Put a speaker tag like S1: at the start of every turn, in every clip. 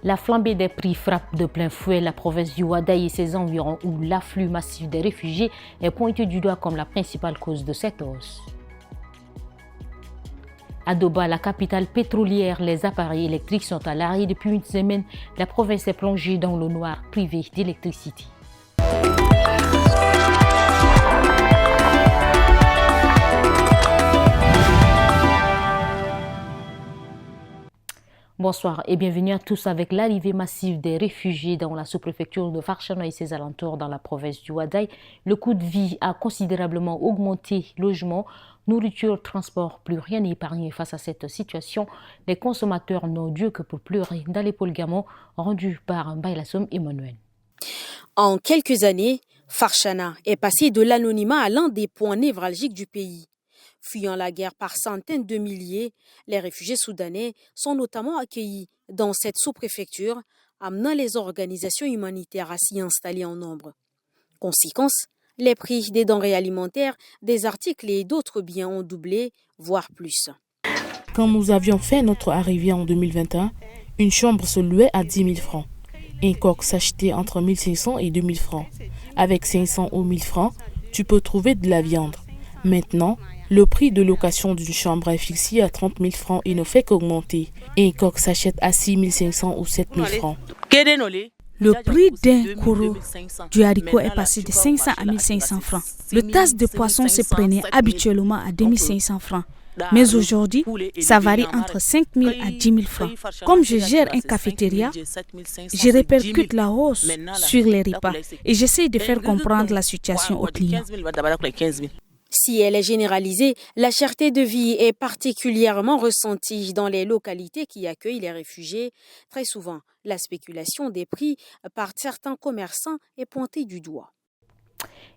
S1: La flambée des prix frappe de plein fouet la province du Ouaddaï et ses environs où l'afflux massif des réfugiés est pointé du doigt comme la principale cause de cette hausse. À Doba, la capitale pétrolière, les appareils électriques sont à l'arrêt depuis une semaine. La province est plongée dans le noir, privée d'électricité. Bonsoir et bienvenue à tous. Avec l'arrivée massive des réfugiés dans la sous-préfecture de Farchana et ses alentours dans la province du Ouaddaï, le coût de vie a considérablement augmenté. Logement, nourriture, transport, plus rien n'est épargné face à cette situation. Les consommateurs n'ont Dieu que pour pleurer. Dans les Polgamon, rendu par Baylassom Emmanuel.
S2: En quelques années, Farchana est passé de l'anonymat à l'un des points névralgiques du pays. Fuyant la guerre par centaines de milliers, les réfugiés soudanais sont notamment accueillis dans cette sous-préfecture, amenant les organisations humanitaires à s'y installer en nombre. Conséquence, les prix des denrées alimentaires, des articles et d'autres biens ont doublé, voire plus.
S3: Quand nous avions fait notre arrivée en 2021, une chambre se louait à 10 000 francs. Un coq s'achetait entre 1 500 et 2 000 francs. Avec 500 ou 1 000 francs, tu peux trouver de la viande. Maintenant, le prix de location d'une chambre est fixé à 30 000 francs et ne fait qu'augmenter. Un coq s'achète à 6 500 ou 7 000 francs.
S4: Le prix d'un koro du haricot est passé de 500 à 1 500 francs. Le tasse de poisson se prenait habituellement à 2 500 francs. Mais aujourd'hui, ça varie entre 5 000 à 10 000 francs. Comme je gère une cafétéria, je répercute la hausse sur les repas et j'essaie de faire comprendre la situation aux clients.
S2: Si elle est généralisée, la cherté de vie est particulièrement ressentie dans les localités qui accueillent les réfugiés. Très souvent, la spéculation des prix par certains commerçants est pointée du doigt.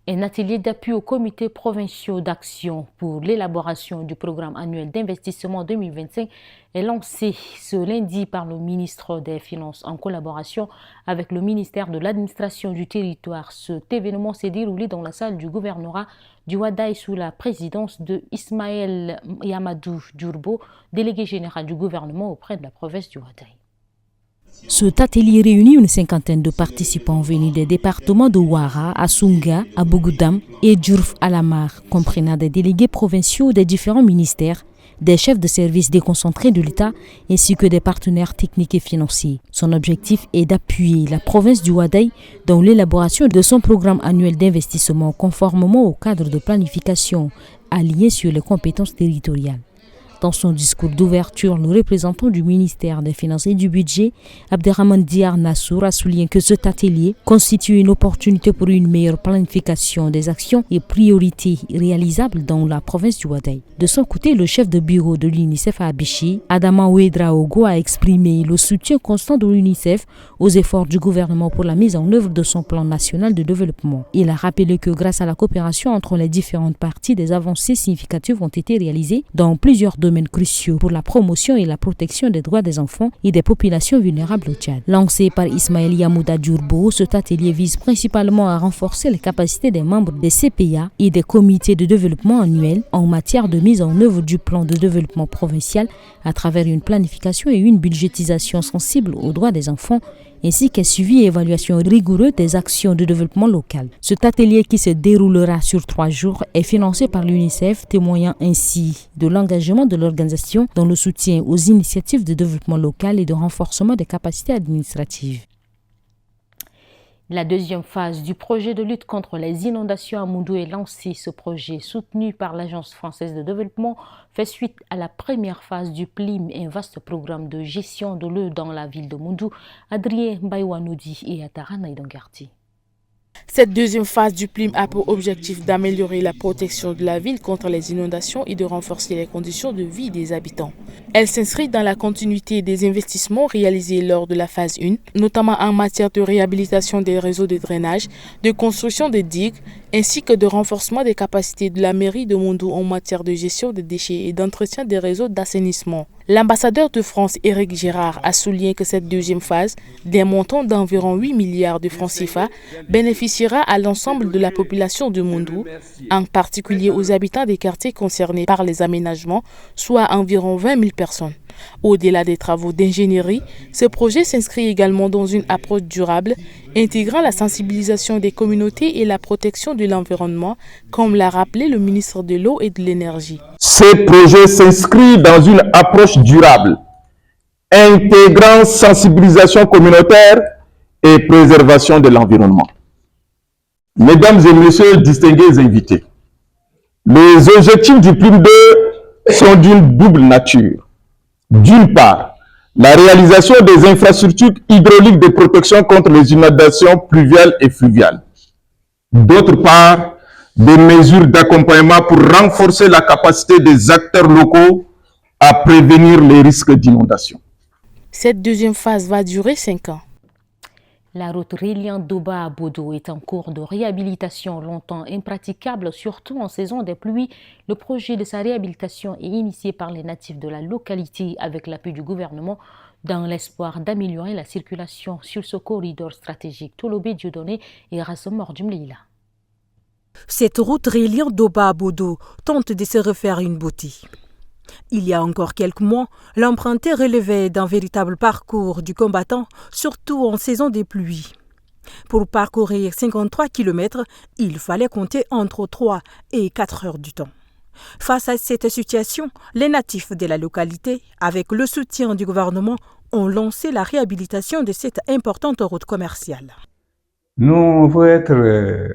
S1: Un atelier d'appui aux comités provinciaux d'action pour l'élaboration du programme annuel d'investissement 2025 est lancé ce lundi par le ministre des Finances en collaboration avec le ministère de l'Administration du Territoire. Cet événement s'est déroulé dans la salle du gouvernorat du Ouaddaï sous la présidence de Ismaël Yamadou Djourbo, délégué général du gouvernement auprès de la province du Ouaddaï.
S5: Cet atelier réunit une cinquantaine de participants venus des départements de Ouara, Asunga, Abougdam et Djourf Alamar, comprenant des délégués provinciaux des différents ministères, des chefs de services déconcentrés de l'État ainsi que des partenaires techniques et financiers. Son objectif est d'appuyer la province du Ouaddaï dans l'élaboration de son programme annuel d'investissement conformément au cadre de planification aligné sur les compétences territoriales. Dans son discours d'ouverture, le représentant du ministère des Finances et du Budget, Abderrahmane Diar Nassour, a souligné que cet atelier constitue une opportunité pour une meilleure planification des actions et priorités réalisables dans la province du Ouaddaï. De son côté, le chef de bureau de l'UNICEF à Abéché, Adama Ouedraogo, a exprimé le soutien constant de l'UNICEF aux efforts du gouvernement pour la mise en œuvre de son plan national de développement. Il a rappelé que grâce à la coopération entre les différentes parties, des avancées significatives ont été réalisées dans plusieurs domaines cruciaux pour la promotion et la protection des droits des enfants et des populations vulnérables au Tchad. Lancé par Ismaël Yamouda Djourbo, cet atelier vise principalement à renforcer les capacités des membres des CPA et des comités de développement annuels en matière de mise en œuvre du plan de développement provincial à travers une planification et une budgétisation sensible aux droits des enfants ainsi qu'un suivi et évaluation rigoureux des actions de développement local. Cet atelier qui se déroulera sur 3 jours est financé par l'UNICEF, témoignant ainsi de l'engagement de l'organisation dans le soutien aux initiatives de développement local et de renforcement des capacités administratives.
S1: La deuxième phase du projet de lutte contre les inondations à Moundou est lancée. Ce projet, soutenu par l'Agence française de développement, fait suite à la première phase du PLIM, un vaste programme de gestion de l'eau dans la ville de Moundou. Adrien Baïwanoudi et Atara Naïdangarti.
S3: Cette deuxième phase du PLIM a pour objectif d'améliorer la protection de la ville contre les inondations et de renforcer les conditions de vie des habitants. Elle s'inscrit dans la continuité des investissements réalisés lors de la phase 1, notamment en matière de réhabilitation des réseaux de drainage, de construction de digues, ainsi que de renforcement des capacités de la mairie de Moundou en matière de gestion des déchets et d'entretien des réseaux d'assainissement. L'ambassadeur de France, Éric Gérard, a souligné que cette deuxième phase, d'un montant d'environ 8 milliards de francs CFA, bénéficiera à l'ensemble de la population de Moundou, en particulier aux habitants des quartiers concernés par les aménagements, soit environ 20 000 personnes. Au-delà des travaux d'ingénierie, ce projet s'inscrit également dans une approche durable, intégrant la sensibilisation des communautés et la protection de l'environnement, comme l'a rappelé le ministre de l'Eau et de l'Énergie.
S6: Ce projet s'inscrit dans une approche durable, intégrant sensibilisation communautaire et préservation de l'environnement. Mesdames et messieurs, distingués invités, les objectifs du PLIM 2 sont d'une double nature. D'une part, la réalisation des infrastructures hydrauliques de protection contre les inondations pluviales et fluviales. D'autre part, des mesures d'accompagnement pour renforcer la capacité des acteurs locaux à prévenir les risques d'inondation.
S3: Cette deuxième phase va durer 5 ans.
S1: La route reliant Doba à Bodo est en cours de réhabilitation, longtemps impraticable, surtout en saison des pluies. Le projet de sa réhabilitation est initié par les natifs de la localité avec l'appui du gouvernement dans l'espoir d'améliorer la circulation sur ce corridor stratégique. Tolobé Dieudonné et Rassemor Djumleila.
S7: Cette route reliant Doba à Bodo tente de se refaire une beauté. Il y a encore quelques mois, l'emprunté relevait d'un véritable parcours du combattant, surtout en saison des pluies. Pour parcourir 53 km, il fallait compter entre 3 et 4 heures du temps. Face à cette situation, les natifs de la localité, avec le soutien du gouvernement, ont lancé la réhabilitation de cette importante route commerciale.
S8: Nous, on veut être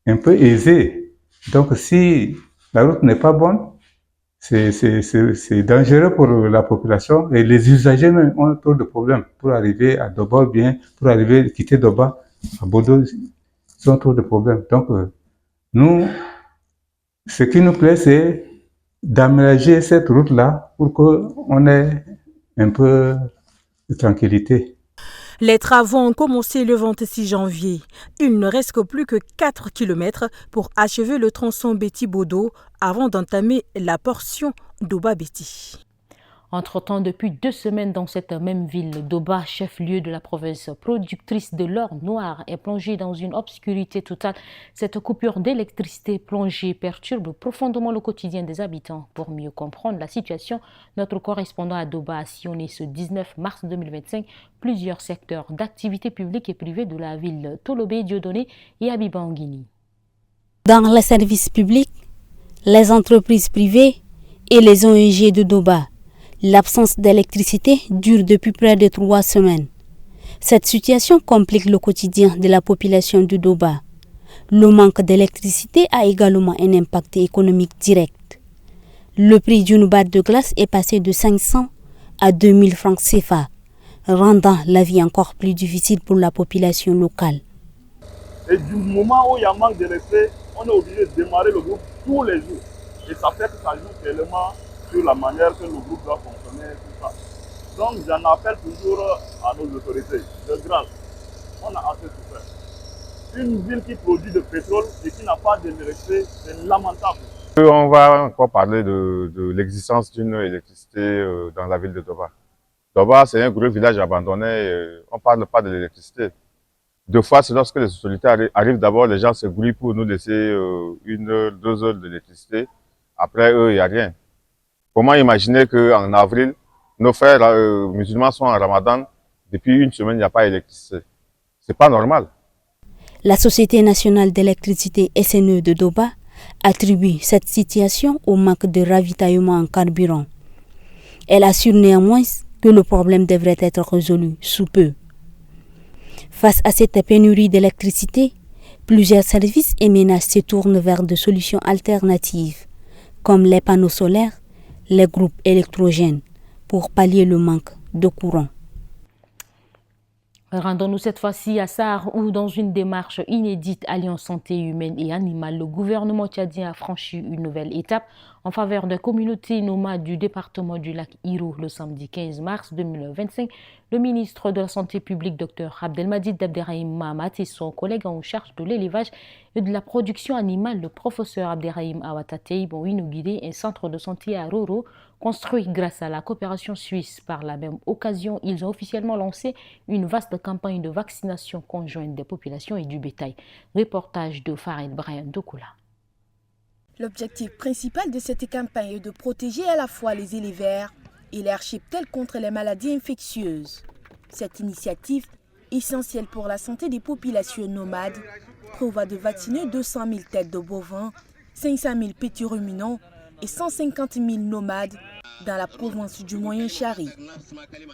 S8: un peu aisés. Donc, si la route n'est pas bonne, c'est dangereux pour la population et les usagers même ont trop de problèmes pour arriver à Doba, bien pour arriver quitter Doba à Bodo, ils ont trop de problèmes. Donc nous, ce qui nous plaît, c'est d'aménager cette route-là pour qu'on ait un peu de tranquillité.
S7: Les travaux ont commencé le 26 janvier. Il ne reste plus que 4 km pour achever le tronçon Béti-Bodo avant d'entamer la portion Doba-Béti.
S1: Entre-temps, depuis 2 semaines dans cette même ville, Doba, chef-lieu de la province productrice de l'or noir, est plongée dans une obscurité totale. Cette coupure d'électricité plongée perturbe profondément le quotidien des habitants. Pour mieux comprendre la situation, notre correspondant à Doba a sillonné ce 19 mars 2025 plusieurs secteurs d'activité publique et privée de la ville, Tolobé Dieudonné et Abiba Nguini.
S4: Dans les services publics, les entreprises privées et les ONG de Doba, l'absence d'électricité dure depuis près de 3 semaines. Cette situation complique le quotidien de la population de Doba. Le manque d'électricité a également un impact économique direct. Le prix d'une batte de glace est passé de 500 à 2000 francs CFA, rendant la vie encore plus difficile pour la population locale.
S9: Et du moment où il y a manque d'électricité, on est obligé de démarrer le groupe tous les jours. Et ça fait que ça joue tellement sur la manière que le groupe doit fonctionner, tout ça. Donc j'en appelle toujours à nos autorités. De grâce, on a assez souffert. Une ville qui produit du pétrole et qui n'a pas d'électricité, c'est lamentable.
S10: On va encore parler de l'existence d'une électricité dans la ville de Doba. Doba, c'est un gros village abandonné, on ne parle pas de l'électricité. Deux fois, c'est lorsque les autorités arrivent, d'abord les gens se grouillent pour nous laisser 1 heure, 2 heures d'électricité. Après eux, il n'y a rien. Comment imaginer qu'en avril, nos frères musulmans sont en Ramadan, depuis 1 semaine, il n'y a pas d'électricité. Ce n'est pas normal.
S4: La Société nationale d'électricité SNE de Doba attribue cette situation au manque de ravitaillement en carburant. Elle assure néanmoins que le problème devrait être résolu sous peu. Face à cette pénurie d'électricité, plusieurs services et ménages se tournent vers des solutions alternatives, comme les panneaux solaires, les groupes électrogènes, pour pallier le manque de courant.
S1: Rendons-nous cette fois-ci à Sarre où, dans une démarche inédite alliant santé humaine et animale, le gouvernement tchadien a franchi une nouvelle étape en faveur des communautés nomades du département du lac Iro le samedi 15 mars 2025. Le ministre de la Santé publique, Dr Abdelmadjid Abderrahim Mahamat, et son collègue en charge de l'élevage et de la production animale, le professeur Abderrahim Awatateib, ont inauguré un centre de santé à Roro, construit grâce à la coopération suisse. Par la même occasion, ils ont officiellement lancé une vaste campagne de vaccination conjointe des populations et du bétail. Reportage de Farid Brian Dokula.
S11: L'objectif principal de cette campagne est de protéger à la fois les éleveurs
S4: et leur cheptel contre les maladies infectieuses. Cette initiative, essentielle pour la santé des populations nomades, prévoit de vacciner 200 000 têtes de bovins, 500 000 petits ruminants et 150 000 nomades dans la province du Moyen-Chari.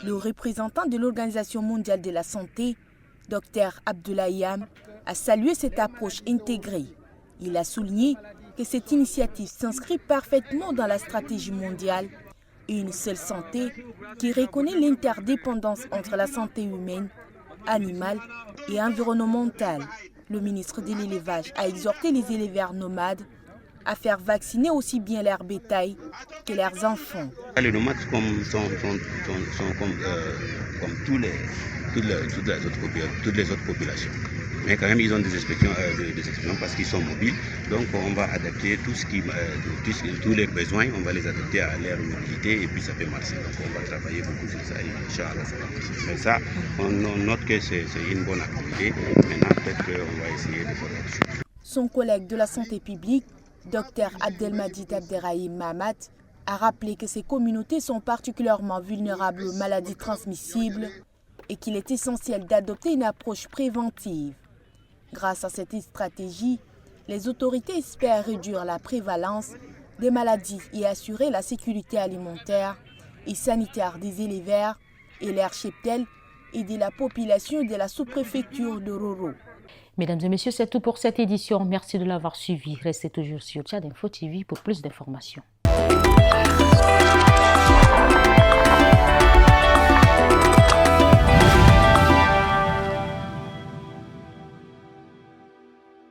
S4: Le représentant de l'Organisation mondiale de la santé, Dr Abdoulaye Am, a salué cette approche intégrée. Il a souligné que cette initiative s'inscrit parfaitement dans la stratégie mondiale et une seule santé qui reconnaît l'interdépendance entre la santé humaine, animale et environnementale. Le ministre de l'élevage a exhorté les éleveurs nomades à faire vacciner aussi bien leur bétail que leurs enfants.
S11: Les nomades sont comme toutes les autres populations. Mais quand même, ils ont des exceptions parce qu'ils sont mobiles. Donc, on va adapter tous les besoins, on va les adapter à leur mobilité et puis ça peut marcher. Donc, on va travailler beaucoup sur ça et Inch'Allah, ça va marcher. Mais ça, on note que c'est une bonne activité. Maintenant, peut-être qu'on va essayer de faire autre chose.
S4: Son collègue de la santé publique, Dr Abdelmadid Abderrahim Mahamat, a rappelé que ces communautés sont particulièrement vulnérables aux maladies transmissibles et qu'il est essentiel d'adopter une approche préventive. Grâce à cette stratégie, les autorités espèrent réduire la prévalence des maladies et assurer la sécurité alimentaire et sanitaire des éleveurs et leurs cheptels et de la population de la sous-préfecture de Roro.
S1: Mesdames et messieurs, c'est tout pour cette édition. Merci de l'avoir suivi. Restez toujours sur Tchad Info TV pour plus d'informations.